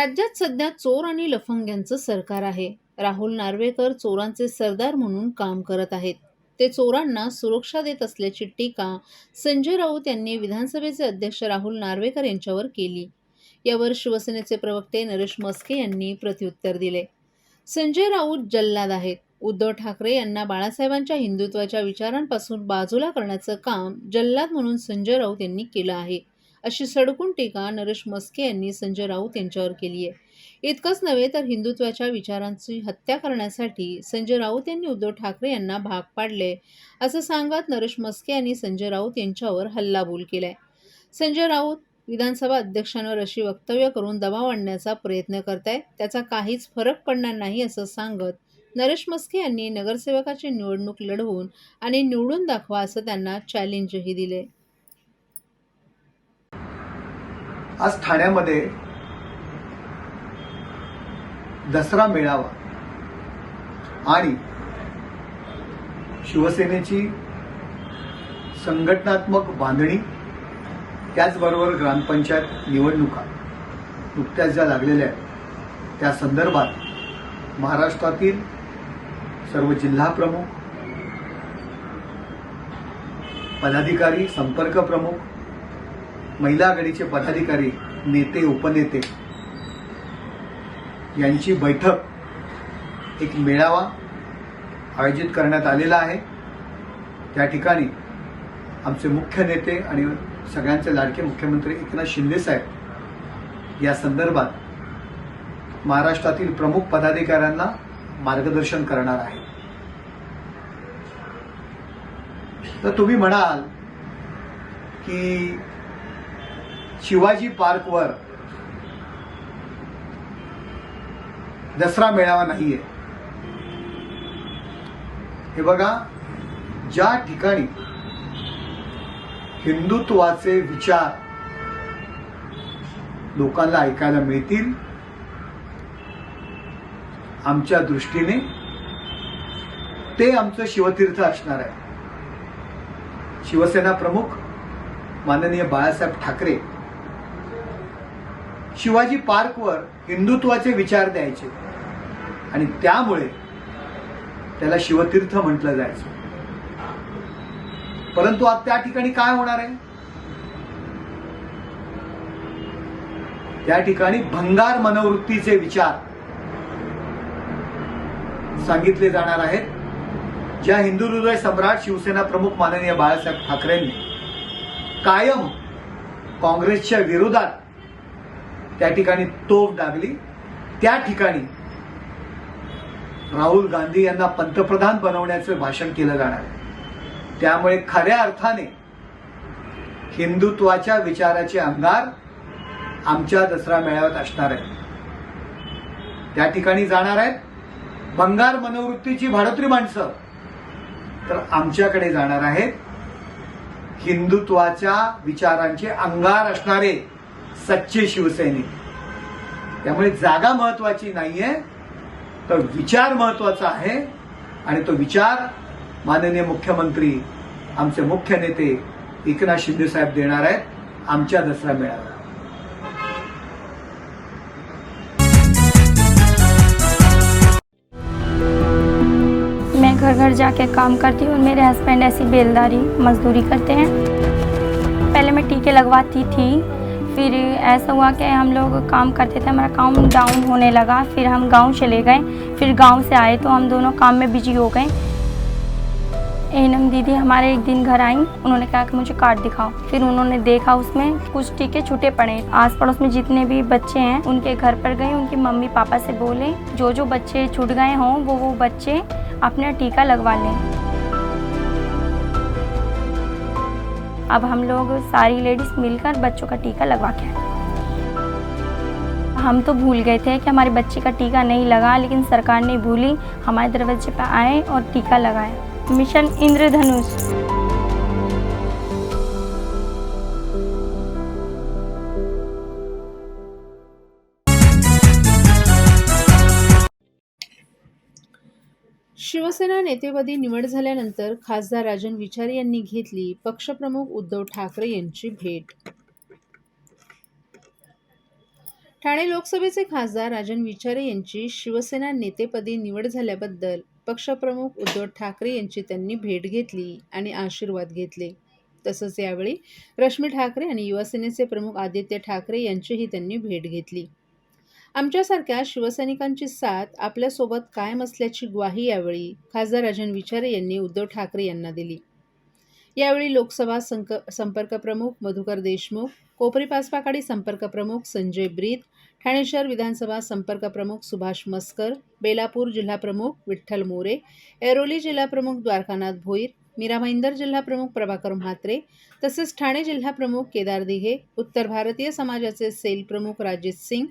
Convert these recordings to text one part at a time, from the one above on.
राज्यात सध्या चोर आणि लफंग्यांचं सरकार आहे. राहुल नार्वेकर चोरांचे सरदार म्हणून काम करत आहेत. ते चोरांना सुरक्षा देत असल्याची टीका संजय राऊत यांनी विधानसभेचे अध्यक्ष राहुल नार्वेकर यांच्यावर केली. यावर शिवसेनेचे प्रवक्ते नरेश म्हस्के यांनी प्रत्युत्तर दिले. संजय राऊत जल्लाद आहेत. उद्धव ठाकरे यांना बाळासाहेबांच्या हिंदुत्वाच्या विचारांपासून बाजूला करण्याचं काम जल्लाद म्हणून संजय राऊत यांनी केलं आहे, अशी सडकून टीका नरेश म्हस्के यांनी संजय राऊत यांच्यावर केली आहे. इतकंच नव्हे तर हिंदुत्वाच्या विचारांची हत्या करण्यासाठी संजय राऊत यांनी उद्धव ठाकरे यांना भाग पाडले, असं सांगत नरेश म्हस्के यांनी संजय राऊत यांच्यावर हल्लाबोल केलाय. संजय राऊत विधानसभा अध्यक्षांवर अशी वक्तव्य करून दबाव आणण्याचा प्रयत्न करतायत. त्याचा काहीच फरक पडणार नाही, असं सांगत नरेश म्हस्के यांनी नगरसेवकाची निवडणूक लढवून आणि निवडून दाखवा, असं त्यांना चॅलेंजही दिले. आज ठाण्यामध्ये दसरा मेळावा आणि शिवसेनेची संघटनात्मक बांधणी, त्याचबरोबर ग्रामपंचायत निवडणुका नुकत्याच ज्या लागलेल्या आहेत त्या संदर्भात महाराष्ट्रातील सर्व जिल्हा प्रमुख, पदाधिकारी, संपर्क प्रमुख, महिला आघाडीचे पदाधिकारी, नेते, उपनेते यांची बैठक, एक मेळावा आयोजित करण्यात आलेला आहे. त्या ठिकाणी आमचे मुख्य नेते आणि सगळ्यांचे लाडके मुख्यमंत्री एकनाथ शिंदे साहेब या संदर्भात महाराष्ट्रातील प्रमुख पदाधिकाऱ्यांना मार्गदर्शन करणार आहे. तर तुम्ही म्हणाल की शिवाजी पार्कवर दसरा मेळावा नाहीये. हे बघा, ज्या ठिकाणी हिंदुत्वाचे विचार लोकांना ऐकायला मिळतील, आमच्या दृष्टीने ते आमचं शिवतीर्थ असणार आहे. शिवसेना प्रमुख माननीय बाळासाहेब ठाकरे शिवाजी पार्कवर हिंदुत्वाचे विचार द्यायचे आणि त्यामुळे त्याला शिवतीर्थ म्हटलं जायचं. परंतु आज त्या ठिकाणी काय होणार आहे? त्या ठिकाणी भंगार मनोवृत्तीचे विचार सांगितले जाणार आहेत. ज्या हिंदू हृदय सम्राट शिवसेना प्रमुख माननीय बाळासाहेब ठाकरेंनी कायम काँग्रेसच्या विरोधात त्या ठिकाणी तोफ डागली, त्या ठिकाणी राहुल गांधी यांना पंतप्रधान बनवण्याचं भाषण केलं जाणार आहे. त्यामुळे खऱ्या अर्थाने हिंदुत्वाच्या विचाराचे अंगार आमच्या दसरा मेळाव्यात असणार आहेत. त्या ठिकाणी जाणार आहेत भंगार मनोवृत्तीची भाडोत्री माणसं, तर आमच्याकडे जाणार आहेत हिंदुत्वाच्या विचारांचे अंगार असणारे सच्चे शिवसैनिक. त्यामुळे जागा महत्वाची नाहीये, तर विचार महत्वाचा आहे आणि तो विचार माननीय मुख्यमंत्री, आमचे मुख्य नेते एकनाथ शिंदे साहेब देणार आहेत आमच्या दसरा मेळाव्यात. मैं घर घर जाके काम करती हूँ और मेरे हस्बैंड ऐसी बेलदारी मजदूरी करते हैं. पहले मैं टीके लगवाती थी, फिर ऐसा हुआ कि हम लोग काम करते थे, हमारा काम डाउन होने लगा. फिर हम गांव चले गए, फिर गांव से आए तो हम दोनों काम में बिजी हो गए. एनम दीदी हमारे एक दिन घर आई, उन्होंने कहा कि मुझे कार्ड दिखाओ. फिर उन्होंने देखा, उसमें कुछ टीके छूटे पड़े. आस पड़ोस में जितने भी बच्चे हैं उनके घर पर गए, उनकी मम्मी पापा से बोले जो जो बच्चे छूट गए हों वो बच्चे अपना टीका लगवा लें. अब हम लोग सारी लेडीज मिलकर बच्चों का टीका लगवा के आए. हम तो भूल गए थे कि हमारे बच्चे का टीका नहीं लगा, लेकिन सरकार नहीं भूली, हमारे दरवाजे पर आए और टीका लगाया. मिशन इंद्रधनुष. शिवसेना नेतेपदी निवड झाल्यानंतर खासदार राजन विचारे यांनी घेतली पक्षप्रमुख उद्धव ठाकरे यांची भेट. ठाणे लोकसभेचे खासदार राजन विचारे यांची शिवसेना नेतेपदी निवड झाल्याबद्दल पक्षप्रमुख उद्धव ठाकरे यांची त्यांनी भेट घेतली आणि आशीर्वाद घेतले. तसंच यावेळी रश्मी ठाकरे आणि युवासेनेचे प्रमुख आदित्य ठाकरे यांचीही त्यांनी भेट घेतली. आमच्यासारख्या शिवसैनिकांची साथ आपल्यासोबत कायम असल्याची ग्वाही यावेळी खासदार राजन विचारे यांनी उद्धव ठाकरे यांना दिली. यावेळी लोकसभा संपर्क प्रमुख मधुकर देशमुख, कोपरी पाचपाकाडी संपर्क प्रमुख संजय ब्रीद, ठाणे शहर विधानसभा संपर्क प्रमुख सुभाष मस्कर, बेलापूर जिल्हा प्रमुख विठ्ठल मोरे, ऐरोली जिल्हा प्रमुख द्वारकानाथ भोईर, मीरा भाईंदर जिल्हा प्रमुख प्रभाकर म्हात्रे, तसेच ठाणे जिल्हा प्रमुख केदार दिघे, उत्तर भारतीय समाजाचे सेल प्रमुख राजेश सिंग,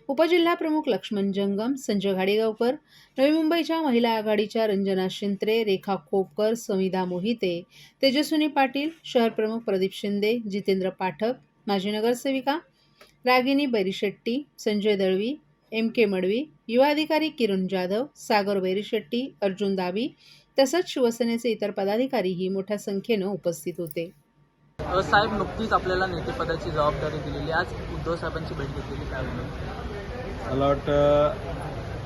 उपजिल्हा प्रमुख लक्ष्मण जंगम, संजय घाडेगावकर, नवी मुंबईच्या महिला आघाडीच्या रंजना शिंत्रे, रेखा खोपकर, समिधा मोहिते, तेजस्विनी पाटील, शहर प्रमुख प्रदीप शिंदे, जितेंद्र पाठक, माजी नगरसेविका रागिनी बैरीशेट्टी, संजय दळवी, MK मडवी, युवा अधिकारी किरण जाधव, सागर बैरीशेट्टी, अर्जुन दाबी तसंच शिवसेनेचे इतर पदाधिकारीही मोठ्या संख्येनं उपस्थित होते. साहेब, नुकतीच आपल्याला नेतेपदाची जबाबदारी दिलेली, आज उद्धव साहेबांची भेट घेतलेली, काय म्हणून? मला वाटतं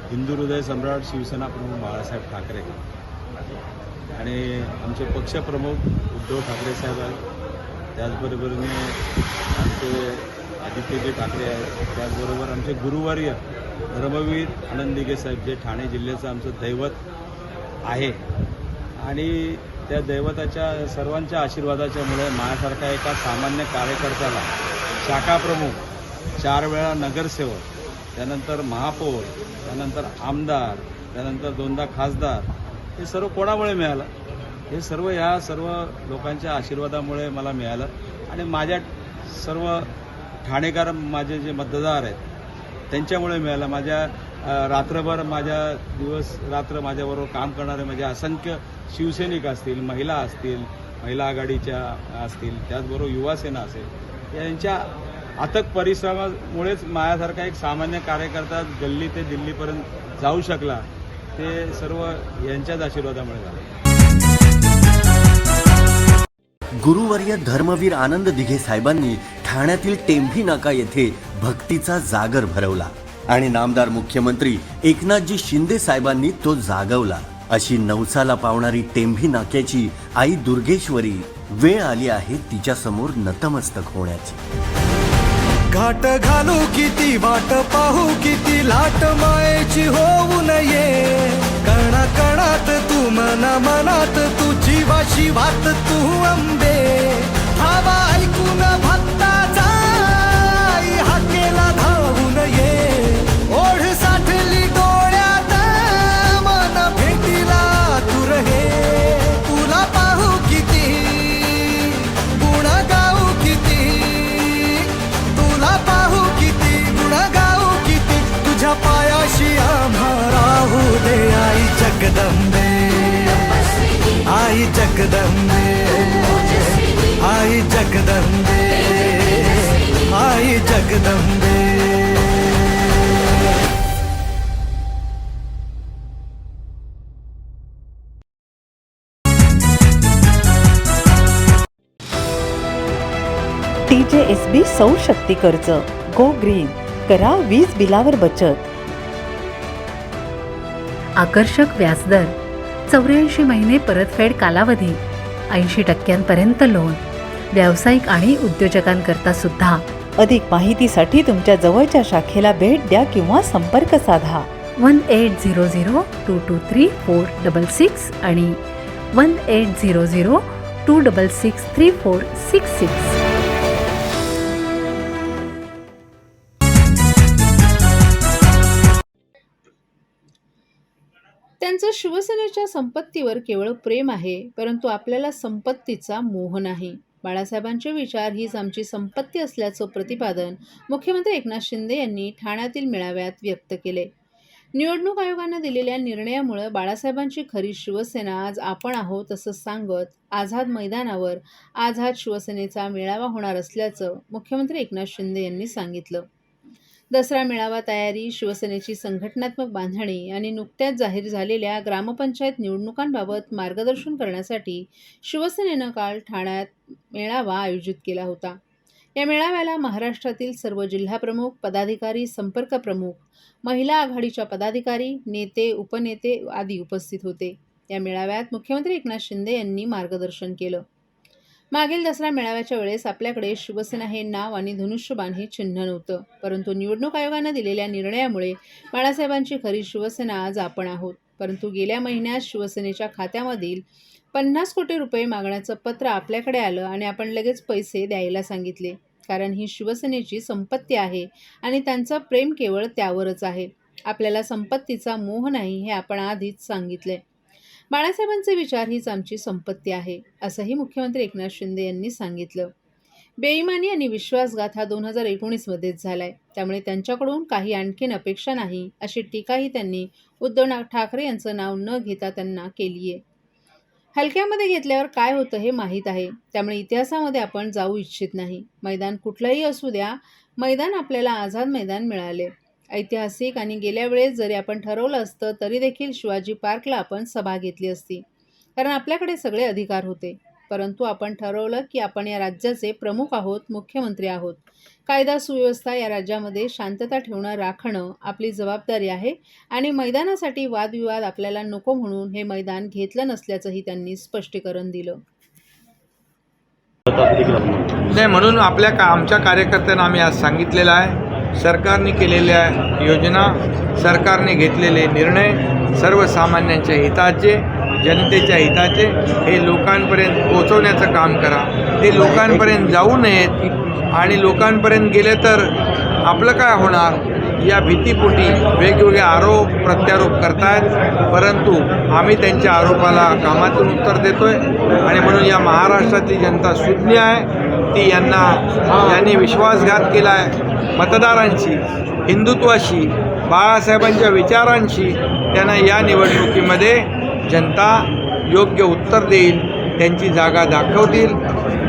हिंदू हृदय सम्राट शिवसेना प्रमुख बाळासाहेब ठाकरे आणि आमचे पक्षप्रमुख उद्धव ठाकरे साहेब आहेत, त्याचबरोबरीने आमचे आदित्यजी ठाकरे आहेत, त्याचबरोबर आमचे गुरुवर्य धर्मवीर आनंद दिघे साहेब, जे ठाणे जिल्ह्याचं आमचं दैवत आहे आणि त्या दैवताच्या सर्वांच्या आशीर्वादाच्यामुळे माझ्यासारखा एका सामान्य कार्यकर्त्याला शाखाप्रमुख, 4 वेळा नगरसेवक, त्यानंतर महापौर, त्यानंतर आमदार, त्यानंतर 2दा खासदार, हे सर्व कोणामुळे मिळालं? हे सर्व या सर्व लोकांच्या आशीर्वादामुळे मला मिळालं आणि माझ्या सर्व ठाणेकर माझे जे मतदार आहेत त्यांच्यामुळे मिळालं. माझ्या रात्रभर माझ्या दिवस रात्र माझ्याबरोबर काम करणारे माझे असंख्य शिवसैनिक असतील, महिला असतील, महिला आघाडीच्या असतील, त्याचबरोबर युवासेना असेल, यांच्या अथक परिश्रमामुळेच माझ्यासारखा एक सामान्य कार्यकर्ता गल्ली ते दिल्लीपर्यंत जाऊ शकला. ते सर्व यांच्याच आशीर्वादामुळे झालं. गुरुवर्य धर्मवीर आनंद दिघे साहेबांनी ठाण्यातील टेंभी नाका येथे भक्तीचा जागर भरवला आणि नामदार मुख्यमंत्री एकनाथजी शिंदे साहेबांनी तो जागवला. अशी नवसाला पावणारी टेंभी नाक्याची आई दुर्गेश्वरी वेळ आली आहे तिच्यासमोर नतमस्तक होण्याची. घाट घालू किती, वाट पाहू किती, लाट मायेची होऊ नये. कणा कणात तू, मना मनात तू, जीवाशी वात तू अंबे. भावा ऐकून भक्ताचा आई हाकेला धावू नये. ओढ साठली डोळ्यात, मन भेटीला तू रहे. तुला पाहू किती, गुण गाऊ किती, तुला पाहू किती, गुण गाऊ किती. तुझ्या पायाशी आम्हा राहू दे आई जगदंबे. आई जगदंबे, आई जगदंबे, आई जगदंबे. TJSB सौर शक्ती कर्ज, गो ग्रीन, करा वीज बिलावर बचत. आकर्षक व्याजदर, 84 महिने परतफेड कालावधी, 80% लोन, व्यावसायिक आणि उद्योजकांकरता सुद्धा. अधिक माहितीसाठी तुमच्या जवळच्या शाखेला भेट द्या किंवा संपर्क साधा. 1800-223-466 आणि 1800-266-3466. त्यांचं शिवसेनेच्या संपत्तीवर केवळ प्रेम आहे, परंतु आपल्याला संपत्तीचा मोह नाही. बाळासाहेबांचे विचार हीच आमची संपत्ती असल्याचं प्रतिपादन मुख्यमंत्री एकनाथ शिंदे यांनी ठाण्यातील मेळाव्यात व्यक्त केले. निवडणूक आयोगानं दिलेल्या निर्णयामुळे बाळासाहेबांची खरी शिवसेना आज आपण आहोत असं सांगत आझाद मैदानावर आझाद शिवसेनेचा मेळावा होणार असल्याचं मुख्यमंत्री एकनाथ शिंदे यांनी सांगितलं. दसरा मेळावा तयारी, शिवसेनेची संघटनात्मक बांधणी आणि नुकत्याच जाहीर झालेल्या ग्रामपंचायत निवडणुकांबाबत मार्गदर्शन करण्यासाठी शिवसेनेनं काल ठाण्यात मेळावा आयोजित केला होता. या मेळाव्याला महाराष्ट्रातील सर्व जिल्हाप्रमुख, पदाधिकारी, संपर्क प्रमुख, महिला आघाडीच्या पदाधिकारी, नेते, उपनेते आदी उपस्थित होते. या मेळाव्यात मुख्यमंत्री एकनाथ शिंदे यांनी मार्गदर्शन केलं. मागील दसरा मेळाव्याच्या वेळेस आपल्याकडे शिवसेना हे नाव आणि धनुष्यबाण हे चिन्ह नव्हतं, परंतु निवडणूक आयोगानं दिलेल्या निर्णयामुळे बाळासाहेबांची खरी शिवसेना आज आपण आहोत. परंतु गेल्या महिन्यात शिवसेनेच्या खात्यामधील 50 कोटी रुपये मागण्याचं पत्र आपल्याकडे आलं आणि आपण लगेच पैसे द्यायला सांगितले, कारण ही शिवसेनेची संपत्ती आहे आणि त्यांचं प्रेम केवळ त्यावरच आहे. आपल्याला संपत्तीचा मोह नाही हे आपण आधीच सांगितले. बाळासाहेबांचे विचार हीच आमची संपत्ती आहे, असंही मुख्यमंत्री एकनाथ शिंदे यांनी सांगितलं. बेईमानी आणि विश्वासघात हा 2019मध्येच झालाय, त्यामुळे त्यांच्याकडून काही आणखीन अपेक्षा नाही, अशी टीकाही त्यांनी उद्धव ठाकरे यांचं नाव न घेता त्यांना केली आहे. हलक्यामध्ये घेतल्यावर काय होतं हे माहीत आहे, त्यामुळे इतिहासामध्ये आपण जाऊ इच्छित नाही. मैदान कुठलंही असू द्या, मैदान आपल्याला आझाद मैदान मिळाले, ऐतिहासिक. आणि गेल्या वेळेस जरी आपण ठरवलं असतं तरी देखील शिवाजी पार्कला आपण सभा घेतली असती, कारण आपल्याकडे सगळे अधिकार होते. परंतु आपण ठरवलं की आपण या राज्याचे प्रमुख आहोत, मुख्यमंत्री आहोत. कायदा सुव्यवस्था या राज्यामध्ये शांतता ठेवणं राखणं आपली जबाबदारी आहे आणि मैदानासाठी वादविवाद आपल्याला नको म्हणून हे मैदान घेतलं नसल्याचंही त्यांनी स्पष्टीकरण दिलं. नाही, म्हणून आमच्या कार्यकर्त्यांना आम्ही आज सांगितलेलं आहे, सरकारने केलेल्या योजना, सरकारने घेतलेले निर्णय सर्वसामान्यांच्या हिताचे, जनतेच्या हिताचे हे लोकांपर्यंत पोहोचवण्याचं काम करा. ते लोकांपर्यंत जाऊ नयेत आणि लोकांपर्यंत गेले तर आपलं काय होणार या भीतीपोटी वेगवेगळे आरोप प्रत्यारोप करतायत, परंतु आम्ही त्यांच्या आरोपाला कामातून उत्तर देतोय. आणि म्हणून या महाराष्ट्रातली जनता सुज्ञ आहे, ती यांनी विश्वासघात केला आहे मतदारांशी, हिंदुत्वाशी, बाळासाहेबांच्या विचारांशी. त्यांना या निवडणुकीमध्ये जनता योग्य उत्तर देईल, त्यांची जागा दाखवतील.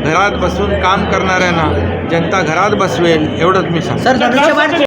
घरात बसून काम करणाऱ्यांना जनता घरात बसवेल एवढंच मी सांगतो.